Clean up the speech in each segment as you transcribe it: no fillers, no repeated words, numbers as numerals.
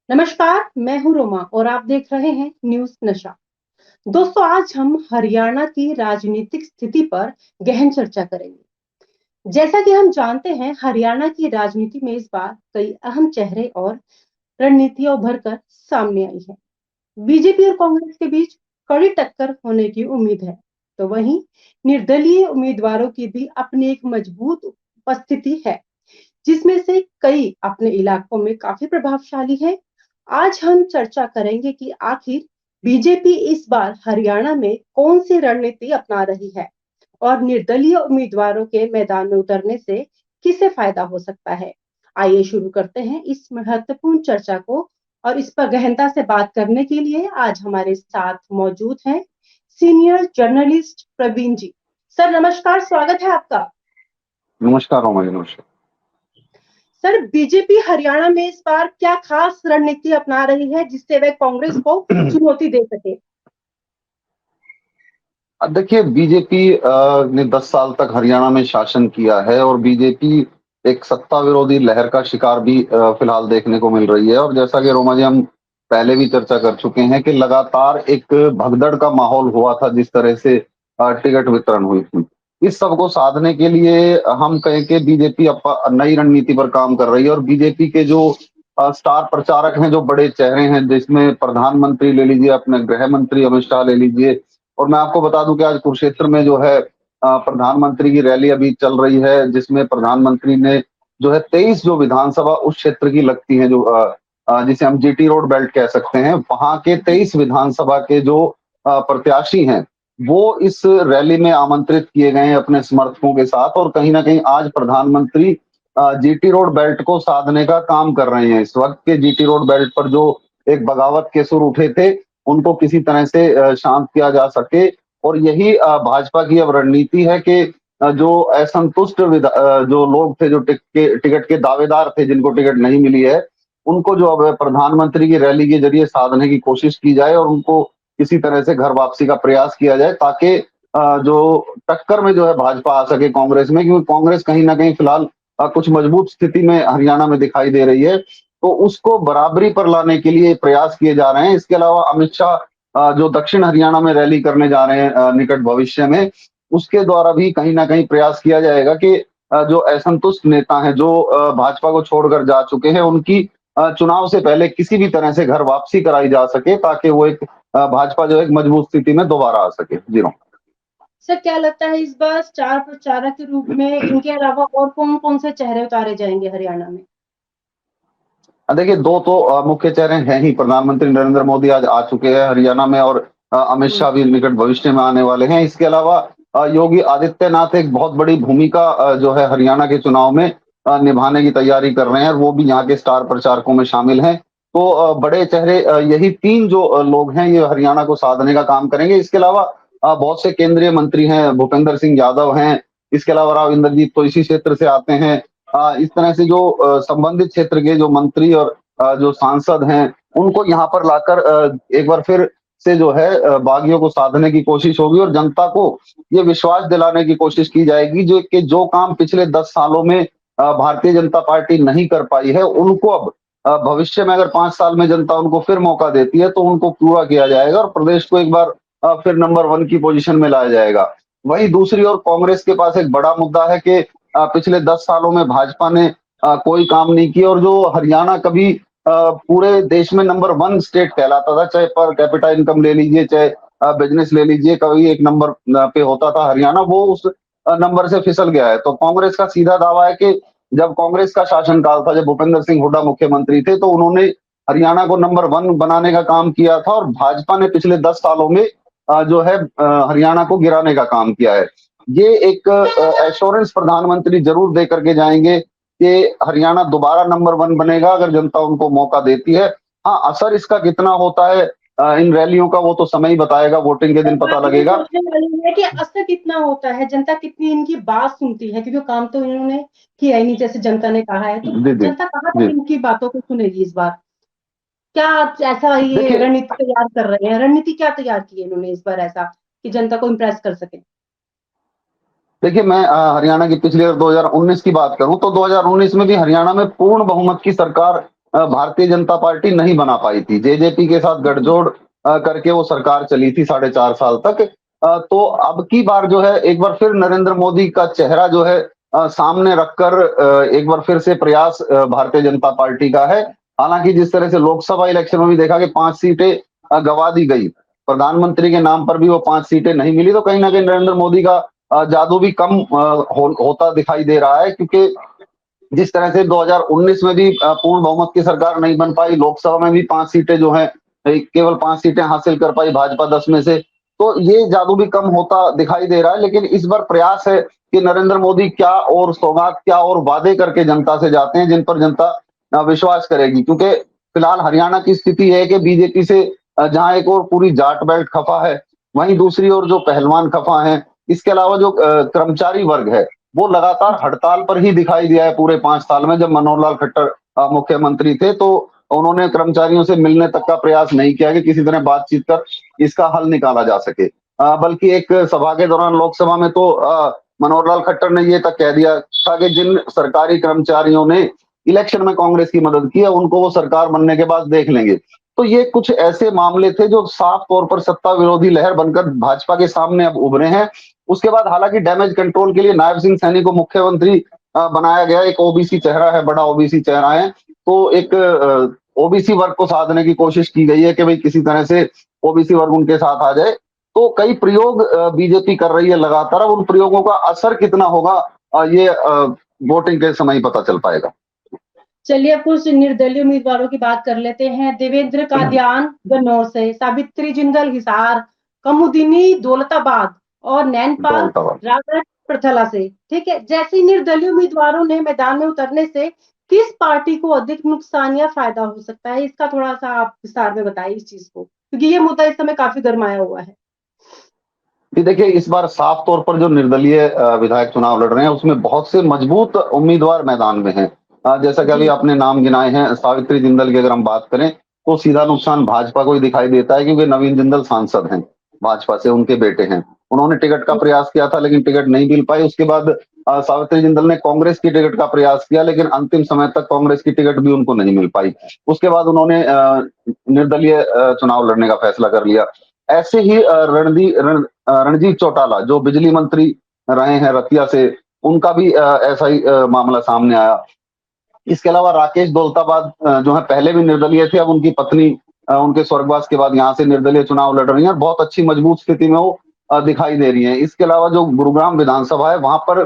नमस्कार, मैं हूँ रोमा और आप देख रहे हैं न्यूज़ नशा। दोस्तों, आज हम हरियाणा की राजनीतिक स्थिति पर गहन चर्चा करेंगे। जैसा कि हम जानते हैं, हरियाणा की राजनीति में इस बार कई अहम चेहरे और रणनीतियां उभर कर सामने आई है। बीजेपी और कांग्रेस के बीच कड़ी टक्कर होने की उम्मीद है, तो वहीं निर्दलीय उम्मीदवारों की भी अपनी एक मजबूत उपस्थिति है, जिसमें से कई अपने इलाकों में काफी प्रभावशाली है। आज हम चर्चा करेंगे कि आखिर बीजेपी इस बार हरियाणा में कौन सी रणनीति अपना रही है और निर्दलीय उम्मीदवारों के मैदान में उतरने से किसे फायदा हो सकता है। आइए शुरू करते हैं इस महत्वपूर्ण चर्चा को। और इस पर गहनता से बात करने के लिए आज हमारे साथ मौजूद हैं सीनियर जर्नलिस्ट प्रवीण जी। सर नमस्कार, स्वागत है आपका। नमस्कार रोमा जी, नमस्कार। सर, बीजेपी हरियाणा में इस बार क्या खास रणनीति अपना रही है जिससे वह कांग्रेस को चुनौती दे सके। देखिए, बीजेपी ने 10 साल तक हरियाणा में शासन किया है और बीजेपी एक सत्ता विरोधी लहर का शिकार भी फिलहाल देखने को मिल रही है। और जैसा कि रोमा जी हम पहले भी चर्चा कर चुके हैं कि लगातार एक भगदड़ का माहौल हुआ था जिस तरह से टिकट वितरण हुई थी। इस सब को साधने के लिए हम कहें कि बीजेपी नई रणनीति पर काम कर रही है और बीजेपी के जो स्टार प्रचारक हैं, जो बड़े चेहरे हैं, जिसमें प्रधानमंत्री ले लीजिए, अपने गृह मंत्री अमित शाह ले लीजिए। और मैं आपको बता दूं कि आज कुरुक्षेत्र में जो है प्रधानमंत्री की रैली अभी चल रही है, जिसमें प्रधानमंत्री ने जो है 23 जो विधानसभा उस क्षेत्र की लगती है, जो जिसे हम जीटी रोड बेल्ट कह सकते हैं, वहां के 23 विधानसभा के जो प्रत्याशी हैं, वो इस रैली में आमंत्रित किए गए हैं अपने समर्थकों के साथ। और कहीं ना कहीं आज प्रधानमंत्री जीटी रोड बेल्ट को साधने का काम कर रहे हैं। इस वक्त के जीटी रोड बेल्ट पर जो एक बगावत के सुर उठे थे, उनको किसी तरह से शांत किया जा सके। और यही भाजपा की अब रणनीति है कि जो असंतुष्ट जो लोग थे, जो टिकट के दावेदार थे, जिनको टिकट नहीं मिली है, उनको जो अब प्रधानमंत्री की रैली के जरिए साधने की कोशिश की जाए और उनको किसी तरह से घर वापसी का प्रयास किया जाए, ताकि जो टक्कर में जो है भाजपा आ सके कांग्रेस में, क्योंकि कांग्रेस कहीं ना कहीं फिलहाल कुछ मजबूत स्थिति में हरियाणा में दिखाई दे रही है। तो उसको बराबरी पर लाने के लिए प्रयास किए जा रहे हैं। इसके अलावा अमित शाह जो दक्षिण हरियाणा में रैली करने जा रहे हैं निकट भविष्य में, उसके द्वारा भी कहीं ना कहीं प्रयास किया जाएगा कि जो असंतुष्ट नेता हैं, जो भाजपा को छोड़कर जा चुके हैं, उनकी चुनाव से पहले किसी भी तरह से घर वापसी कराई जा सके, ताकि वो एक भाजपा जो एक मजबूत स्थिति में दोबारा आ सके। जी नो। सर, क्या लगता है इस बार स्टार प्रचारक के रूप में इनके अलावा और कौन कौन से चेहरे उतारे जाएंगे हरियाणा में। देखिए, दो तो मुख्य चेहरे हैं ही। प्रधानमंत्री नरेंद्र मोदी आज आ चुके हैं हरियाणा में और अमित हम्म, शाह भी निकट भविष्य में आने वाले हैं। इसके अलावा योगी आदित्यनाथ एक बहुत बड़ी भूमिका जो है हरियाणा के चुनाव में निभाने की तैयारी कर रहे हैं, और वो भी यहाँ के स्टार प्रचारकों में शामिल हैं। तो बड़े चेहरे यही तीन जो लोग हैं, ये हरियाणा को साधने का काम करेंगे। इसके अलावा बहुत से केंद्रीय मंत्री हैं, भूपेंद्र सिंह यादव हैं। इसके अलावा राव इंद्रजीत तो इसी क्षेत्र से आते हैं। इस तरह से जो संबंधित क्षेत्र के जो मंत्री और जो सांसद हैं, उनको यहाँ पर लाकर एक बार फिर से जो है बागियों को साधने की कोशिश होगी और जनता को ये विश्वास दिलाने की कोशिश की जाएगी जो काम पिछले 10 सालों में भारतीय जनता पार्टी नहीं कर पाई है, उनको अब भविष्य में अगर 5 साल में जनता उनको फिर मौका देती है, तो उनको पूरा किया जाएगा और प्रदेश को एक बार फिर नंबर 1 की पोजीशन में लाया जाएगा। वहीं दूसरी ओर कांग्रेस के पास एक बड़ा मुद्दा है कि पिछले 10 सालों में भाजपा ने कोई काम नहीं किया, और जो हरियाणा कभी पूरे देश में नंबर 1 स्टेट कहलाता था, चाहे पर कैपिटा इनकम ले लीजिए, चाहे बिजनेस ले लीजिए, कभी एक नंबर पे होता था हरियाणा, वो उस नंबर से फिसल गया है। तो कांग्रेस का सीधा दावा है कि जब कांग्रेस का शासनकाल था, जब भूपेंद्र सिंह हुड्डा मुख्यमंत्री थे, तो उन्होंने हरियाणा को नंबर 1 बनाने का काम किया था, और भाजपा ने पिछले 10 सालों में जो है हरियाणा को गिराने का काम किया है। ये एक एश्योरेंस प्रधानमंत्री जरूर दे करके जाएंगे कि हरियाणा दोबारा नंबर 1 बनेगा, अगर जनता उनको मौका देती है। हाँ, असर इसका कितना होता है इन रैलियों का, वो तो समय ही बताएगा, वोटिंग के दिन पता बात ये लगेगा। सोचने वाली है कि असर कितना होता है, जनता कितनी इनकी बात सुनती है, क्योंकि काम तो इन्होंने किया ही नहीं जैसे जनता ने कहा है। तो जी जी जनता कहाँ तक जी। इनकी बातों को सुनेगी इस बार। क्या ऐसा ये देखिए रणनीति तैयार कर रहे हैं, रणनीति क्या तैयार की है इन्होंने इस बार ऐसा कि जनता को इम्प्रेस कर सके। देखिए मैं हरियाणा की पिछले 2019 की बात करूं, तो 2019 में भी हरियाणा में पूर्ण बहुमत की सरकार भारतीय जनता पार्टी नहीं बना पाई थी। जेजेपी के साथ गठजोड़ करके वो सरकार चली थी 4.5 साल तक। तो अब की बार जो है एक बार फिर नरेंद्र मोदी का चेहरा जो है सामने रखकर एक बार फिर से प्रयास भारतीय जनता पार्टी का है। हालांकि जिस तरह से लोकसभा इलेक्शन में भी देखा कि 5 सीटें गवा दी गई, प्रधानमंत्री के नाम पर भी वो 5 सीटें नहीं मिली, तो कहीं ना कहीं नरेंद्र मोदी का जादू भी कम होता दिखाई दे रहा है। क्योंकि जिस तरह से 2019 में भी पूर्ण बहुमत की सरकार नहीं बन पाई, लोकसभा में भी 5 सीटें जो है केवल 5 सीटें हासिल कर पाई भाजपा 10 में से, तो ये जादू भी कम होता दिखाई दे रहा है। लेकिन इस बार प्रयास है कि नरेंद्र मोदी क्या और सौगात, क्या और वादे करके जनता से जाते हैं जिन पर जनता विश्वास करेगी। क्योंकि फिलहाल हरियाणा की स्थिति है कि बीजेपी से जहां एक और पूरी जाट बेल्ट खफा है, वहीं दूसरी ओर जो पहलवान खफा है। इसके अलावा जो कर्मचारी वर्ग है वो लगातार हड़ताल पर ही दिखाई दिया है पूरे 5 साल में। जब मनोहर लाल खट्टर मुख्यमंत्री थे तो उन्होंने कर्मचारियों से मिलने तक का प्रयास नहीं किया कि किसी तरह बातचीत कर इसका हल निकाला जा सके। बल्कि एक सभा के दौरान लोकसभा में तो मनोहर लाल खट्टर ने ये तक कह दिया था कि जिन सरकारी कर्मचारियों ने इलेक्शन में कांग्रेस की मदद की है उनको वो सरकार बनने के बाद देख लेंगे। तो ये कुछ ऐसे मामले थे जो साफ तौर पर सत्ता विरोधी लहर बनकर भाजपा के सामने अब उभरे हैं। उसके बाद हालांकि डैमेज कंट्रोल के लिए नायब सिंह सैनी को मुख्यमंत्री बनाया गया। एक ओबीसी चेहरा है, बड़ा ओबीसी चेहरा है, तो एक ओबीसी वर्ग को साधने की कोशिश की गई है कि भाई किसी तरह से ओबीसी वर्ग उनके साथ आ जाए। तो कई प्रयोग बीजेपी कर रही है लगातार। अब उन प्रयोगों का असर कितना होगा ये वोटिंग के समय ही पता चल पाएगा। चलिए अब कुछ निर्दलीय उम्मीदवारों की बात कर लेते हैं। देवेंद्र कादियान गन्नौर से, सावित्री जिंदल हिसार, कमुदिनी दौलताबाद और नैनपाल रावत प्रथला से। ठीक है, जैसे निर्दलीय उम्मीदवारों ने मैदान में उतरने से किस पार्टी को अधिक नुकसान या फायदा हो सकता है, इसका थोड़ा सा आप विस्तार में बताइए इस चीज को, क्योंकि ये मुद्दा इस समय काफी गरमाया हुआ है। जी देखिए, इस बार साफ तौर पर जो निर्दलीय विधायक चुनाव लड़ रहे हैं उसमें बहुत से मजबूत उम्मीदवार मैदान में हैं। जैसा कि अभी आपने नाम गिनाए हैं, सावित्री जिंदल की अगर हम बात करें तो सीधा नुकसान भाजपा को ही दिखाई देता है, क्योंकि नवीन जिंदल सांसद हैं भाजपा से, उनके बेटे हैं। उन्होंने टिकट का प्रयास किया था लेकिन टिकट नहीं मिल पाई। उसके बाद सावित्री जिंदल ने कांग्रेस की टिकट का प्रयास किया लेकिन अंतिम समय तक कांग्रेस की टिकट भी उनको नहीं मिल पाई। उसके बाद उन्होंने निर्दलीय चुनाव लड़ने का फैसला कर लिया। ऐसे ही रणजीत चौटाला जो बिजली मंत्री रहे हैं रतिया से, उनका भी ऐसा ही मामला सामने आया। इसके अलावा राकेश दौलताबाद जो है पहले भी निर्दलीय थे, अब उनकी पत्नी उनके स्वर्गवास के बाद यहाँ से निर्दलीय चुनाव लड़ रही हैं और बहुत अच्छी मजबूत स्थिति में वो दिखाई दे रही हैं। इसके अलावा जो गुरुग्राम विधानसभा है वहां पर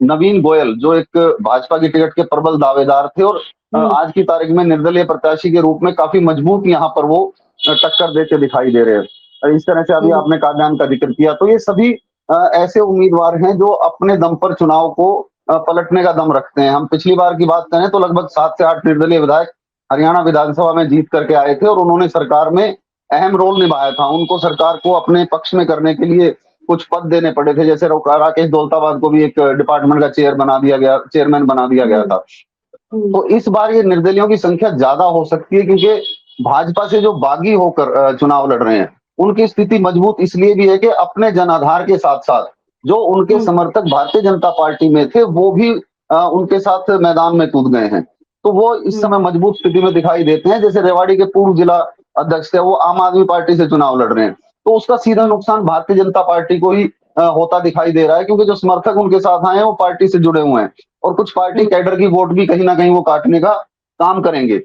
नवीन गोयल जो एक भाजपा की टिकट के प्रबल दावेदार थे और आज की तारीख में निर्दलीय प्रत्याशी के रूप में काफी मजबूत यहाँ पर वो टक्कर देते दिखाई दे रहे हैं। इस तरह से अभी आपने कादियान का जिक्र किया, तो ये सभी ऐसे उम्मीदवार हैं जो अपने दम पर चुनाव को पलटने का दम रखते हैं। हम पिछली बार की बात करें तो लगभग 7 से 8 निर्दलीय विधायक हरियाणा विधानसभा में जीत करके आए थे और उन्होंने सरकार में अहम रोल निभाया था। उनको सरकार को अपने पक्ष में करने के लिए कुछ पद देने पड़े थे, जैसे राकेश दौलताबाद को भी एक डिपार्टमेंट का चेयरमैन बना दिया गया था। तो इस बार ये निर्दलियों की संख्या ज्यादा हो सकती है, क्योंकि भाजपा से जो बागी होकर चुनाव लड़ रहे हैं उनकी स्थिति मजबूत इसलिए भी है कि अपने जनाधार के साथ साथ जो उनके समर्थक भारतीय जनता पार्टी में थे वो भी उनके साथ मैदान में कूद गए हैं। तो वो इस समय मजबूत स्थिति में दिखाई देते हैं। जैसे रेवाड़ी के पूर्व जिला अध्यक्ष थे, वो आम आदमी पार्टी से चुनाव लड़ रहे हैं, तो उसका सीधा नुकसान भारतीय जनता पार्टी को ही होता दिखाई दे रहा है, क्योंकि जो समर्थक उनके साथ आए हैं वो पार्टी से जुड़े हुए हैं और कुछ पार्टी कैडर की वोट भी कहीं ना कहीं वो काटने का काम करेंगे।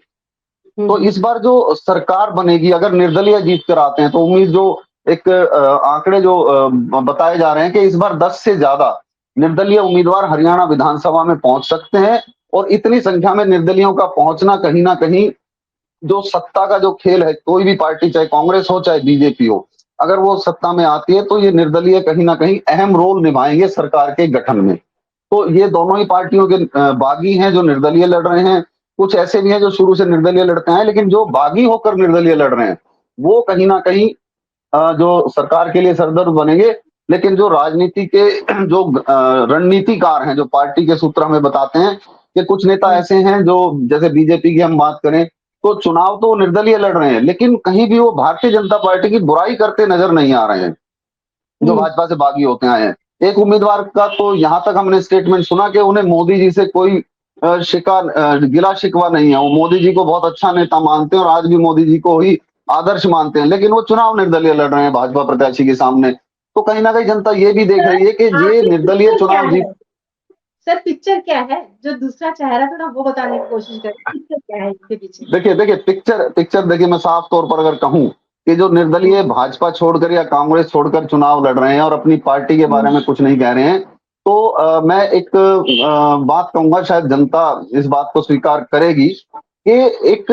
तो इस बार जो सरकार बनेगी, अगर निर्दलीय जीत कर आते हैं, तो उम्मीद जो एक आंकड़े जो बताए जा रहे हैं कि इस बार 10 से ज्यादा निर्दलीय उम्मीदवार हरियाणा विधानसभा में पहुंच सकते हैं। और इतनी संख्या में निर्दलियों का पहुंचना कहीं ना कहीं जो सत्ता का जो खेल है, कोई भी पार्टी चाहे कांग्रेस हो चाहे बीजेपी हो, अगर वो सत्ता में आती है तो ये निर्दलीय कहीं ना कहीं अहम रोल निभाएंगे सरकार के गठन में। तो ये दोनों ही पार्टियों के बागी हैं जो निर्दलीय लड़ रहे हैं। कुछ ऐसे भी हैं जो शुरू से निर्दलीय लड़ते हैं, लेकिन जो बागी होकर निर्दलीय लड़ रहे हैं वो कहीं ना कहीं जो सरकार के लिए सरदर्द बनेंगे। लेकिन जो राजनीति के जो रणनीतिकार हैं, जो पार्टी के सूत्र हमें बताते हैं कि कुछ नेता ऐसे हैं जो, जैसे बीजेपी की हम बात करें तो चुनाव तो निर्दलीय लड़ रहे हैं लेकिन कहीं भी वो भारतीय जनता पार्टी की बुराई करते नजर नहीं आ रहे हैं, जो भाजपा से बागी होते आए हैं। एक उम्मीदवार का तो यहां तक हमने स्टेटमेंट सुना कि उन्हें मोदी जी से कोई गिला शिकवा नहीं है। वो मोदी जी को बहुत अच्छा नेता मानते हैं और आज भी मोदी जी को ही आदर्श मानते हैं, लेकिन वो चुनाव निर्दलीय लड़ रहे हैं भाजपा प्रत्याशी के सामने। तो कहीं ना कहीं जनता ये भी देख सर रही है कि ये आखिर निर्दलीय पिक्चर क्या चुनाव है? जीत। सर पिक्चर क्या है? जो दूसरा चेहरा थोड़ा वो बताने की कोशिश करें, पिक्चर क्या है इसके पीछे? देखिए देखिए पिक्चर पिक्चर देखिए, मैं साफ तौर पर अगर कहूं कि जो निर्दलीय हम्म, भाजपा छोड़कर या कांग्रेस छोड़कर चुनाव लड़ रहे हैं और अपनी पार्टी के बारे हम्म, में कुछ नहीं कह रहे हैं, तो मैं एक बात कहूंगा, शायद जनता इस बात को स्वीकार करेगी कि एक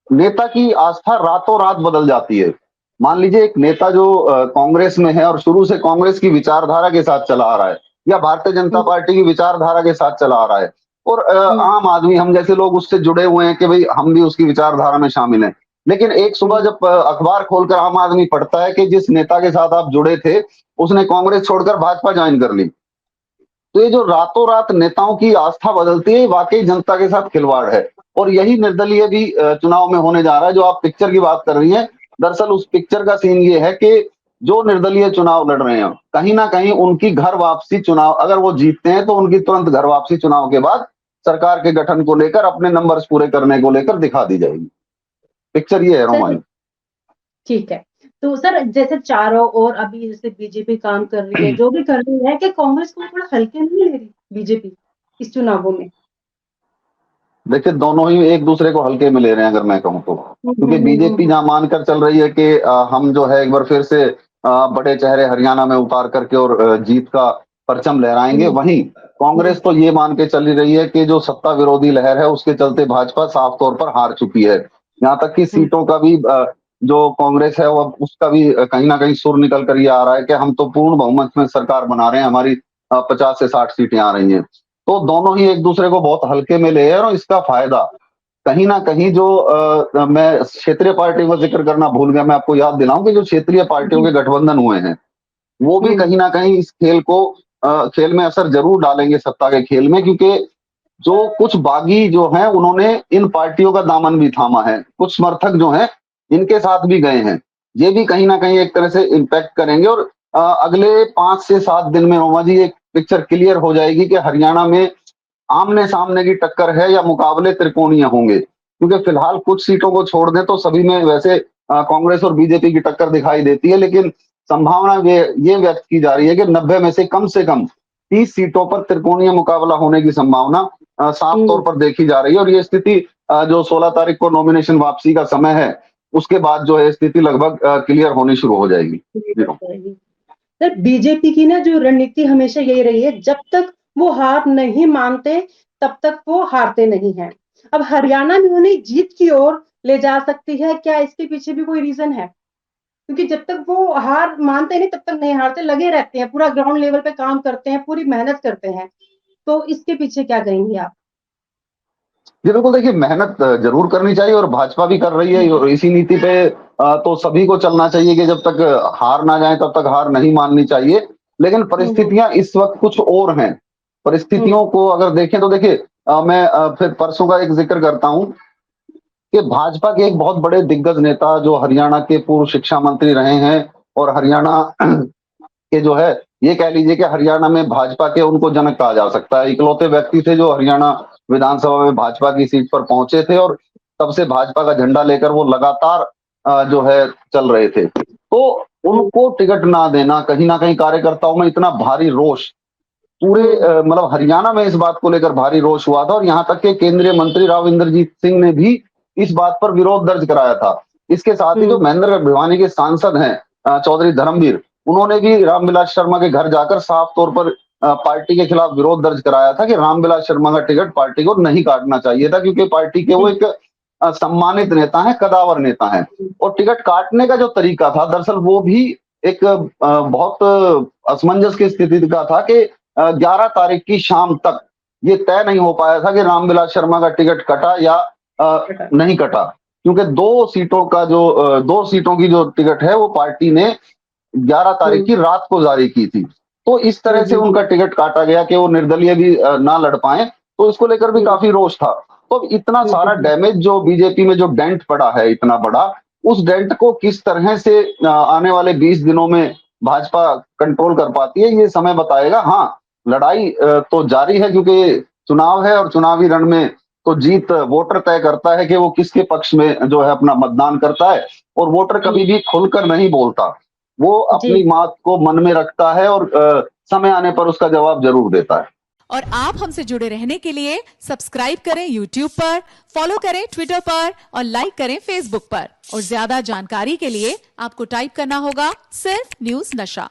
नेता की आस्था रातों रात बदल जाती है। मान लीजिए एक नेता जो कांग्रेस में है और शुरू से कांग्रेस की विचारधारा के साथ चला आ रहा है, या भारतीय जनता हम्म, पार्टी की विचारधारा के साथ चला आ रहा है, और हम्म, आम आदमी हम जैसे लोग उससे जुड़े हुए हैं कि भाई हम भी उसकी विचारधारा में शामिल हैं। लेकिन एक सुबह हम्म, जब अखबार खोलकर आम आदमी पढ़ता है कि जिस नेता के साथ आप जुड़े थे उसने कांग्रेस छोड़कर भाजपा ज्वाइन कर ली, तो ये जो रातों रात नेताओं की आस्था बदलती है, वाकई जनता के साथ खिलवाड़ है। और यही निर्दलीय भी चुनाव में होने जा रहा है। जो आप पिक्चर की बात कर रही हैं, दरअसल उस पिक्चर का सीन ये है कि जो निर्दलीय चुनाव लड़ रहे हैं, कहीं ना कहीं उनकी घर वापसी चुनाव, अगर वो जीतते हैं तो उनकी तुरंत घर वापसी चुनाव के बाद सरकार के गठन को लेकर, अपने नंबर्स पूरे करने को लेकर दिखा दी जाएगी। पिक्चर ये है सर रोमांच। ठीक है। तो सर जैसे चारों ओर अभी जैसे बीजेपी काम कर रही है, जो भी कर रही है, कि कांग्रेस को थोड़ा हल्के नहीं ले रही बीजेपी इस चुनावों में? देखिए दोनों ही एक दूसरे को हल्के में ले रहे हैं अगर मैं कहूँ तो, हम्म, क्योंकि बीजेपी जहां मानकर चल रही है कि हम जो है एक बार फिर से बड़े चेहरे हरियाणा में उतार करके और जीत का परचम लहराएंगे, हम्म, वहीं हम्म, कांग्रेस तो ये मान के चल रही है कि जो सत्ता विरोधी लहर है उसके चलते भाजपा साफ तौर पर हार चुकी है। यहाँ तक कि हम्म, सीटों का भी जो कांग्रेस है वो उसका भी कहीं ना कहीं सुर निकल कर ये आ रहा है कि हम तो पूर्ण बहुमत में सरकार बना रहे हैं, हमारी 50 से 60 सीटें आ रही हैं। तो दोनों ही एक दूसरे को बहुत हल्के में ले रहे हैं, और इसका फायदा कहीं ना कहीं जो मैं क्षेत्रीय पार्टियों का जिक्र करना भूल गया, मैं आपको याद दिलाऊं कि जो क्षेत्रीय पार्टियों जी, के गठबंधन हुए हैं वो भी हम्म, कहीं ना कहीं इस खेल को खेल में असर जरूर डालेंगे, सत्ता के खेल में, क्योंकि जो कुछ बागी जो हैं उन्होंने इन पार्टियों का दामन भी थामा है, कुछ समर्थक जो हैं इनके साथ भी गए हैं। ये भी कहीं ना कहीं एक तरह से इम्पैक्ट करेंगे, और अगले 5 से 7 दिन में रोमा जी एक पिक्चर क्लियर हो जाएगी कि हरियाणा में आमने सामने की टक्कर है या मुकाबले त्रिकोणीय होंगे। क्योंकि फिलहाल कुछ सीटों को छोड़ दें तो सभी में वैसे कांग्रेस और बीजेपी की टक्कर दिखाई देती है, लेकिन संभावना ये व्यक्त की जा रही है कि 90 में से कम 30 सीटों पर त्रिकोणीय मुकाबला होने की संभावना साफ तौर हम्म, पर देखी जा रही है। और ये स्थिति जो 16 तारीख को नॉमिनेशन वापसी का समय है उसके बाद जो है स्थिति लगभग क्लियर होनी शुरू हो जाएगी। जी हाँ। सर बीजेपी की ना जो रणनीति हमेशा यही रही है, जब तक वो हार नहीं मानते तब तक वो हारते नहीं हैं। अब हरियाणा में उन्हें जीत की ओर ले जा सकती है क्या? इसके पीछे भी कोई रीजन है? क्योंकि जब तक वो हार मानते नहीं तब तक नहीं हारते, लगे रहते हैं, पूरा ग्राउंड लेवल पे काम करते हैं, पूरी मेहनत करते हैं। तो इसके पीछे क्या कहेंगे आप? जी बिल्कुल, देखिए मेहनत जरूर करनी चाहिए और भाजपा भी कर रही है, और इसी नीति पे तो सभी को चलना चाहिए कि जब तक हार ना जाए तब तक हार नहीं माननी चाहिए। लेकिन हम्म, परिस्थितियां इस वक्त कुछ और हैं। हम्म, परिस्थितियों को अगर देखें तो देखिए, मैं फिर परसों का एक जिक्र करता हूं कि भाजपा के एक बहुत बड़े दिग्गज नेता जो हरियाणा के पूर्व शिक्षा मंत्री रहे हैं, और हरियाणा के जो है, ये कह लीजिए कि हरियाणा में भाजपा के उनको जनक कहा जा सकता है, इकलौते व्यक्ति थे जो हरियाणा विधानसभा में भाजपा की सीट पर पहुंचे थे, और तब से भाजपा का झंडा लेकर वो लगातार जो है चल रहे थे। तो हम्म, उनको टिकट ना देना, कहीं ना कहीं कार्यकर्ताओं में इतना भारी रोष, पूरे हम्म, मतलब हरियाणा में इस बात को लेकर भारी रोष हुआ था, और यहाँ तक के केंद्रीय मंत्री राव इंद्रजीत सिंह ने भी इस बात पर विरोध दर्ज कराया था। इसके साथ ही जो हम्म, महेंद्रगढ़ भिवानी के सांसद हैं चौधरी धर्मवीर, उन्होंने भी रामविलास शर्मा के घर जाकर साफ तौर पर पार्टी के खिलाफ विरोध दर्ज कराया था कि रामविलास शर्मा का टिकट पार्टी को नहीं काटना चाहिए था, क्योंकि पार्टी के वो जी, एक सम्मानित नेता है, कदावर नेता है। और टिकट काटने का जो तरीका था दरअसल वो भी एक बहुत असमंजस की स्थिति का था कि 11 तारीख की शाम तक ये तय नहीं हो पाया था कि रामविलास शर्मा का टिकट कटा या नहीं कटा, क्योंकि 2 सीटों की जो टिकट है वो पार्टी ने 11 तारीख हम्म, की रात को जारी की थी। तो इस तरह से हम्म, उनका टिकट काटा गया कि वो निर्दलीय भी ना लड़ पाए, तो इसको लेकर भी हम्म, काफी रोष था। तो इतना हम्म, सारा डैमेज जो बीजेपी में जो डेंट पड़ा है इतना बड़ा, उस डेंट को किस तरह से आने वाले 20 दिनों में भाजपा कंट्रोल कर पाती है ये समय बताएगा। हाँ, लड़ाई तो जारी है, क्योंकि चुनाव है और चुनावी रण में तो जीत वोटर तय करता है कि वो किसके पक्ष में जो है अपना मतदान करता है। और वोटर कभी भी खुलकर नहीं बोलता, वो जी। अपनी बात को मन में रखता है और समय आने पर उसका जवाब जरूर देता है। और आप हमसे जुड़े रहने के लिए सब्सक्राइब करें YouTube पर, फॉलो करें ट्विटर पर और लाइक करें Facebook पर। और ज्यादा जानकारी के लिए आपको टाइप करना होगा सिर्फ न्यूज नशा।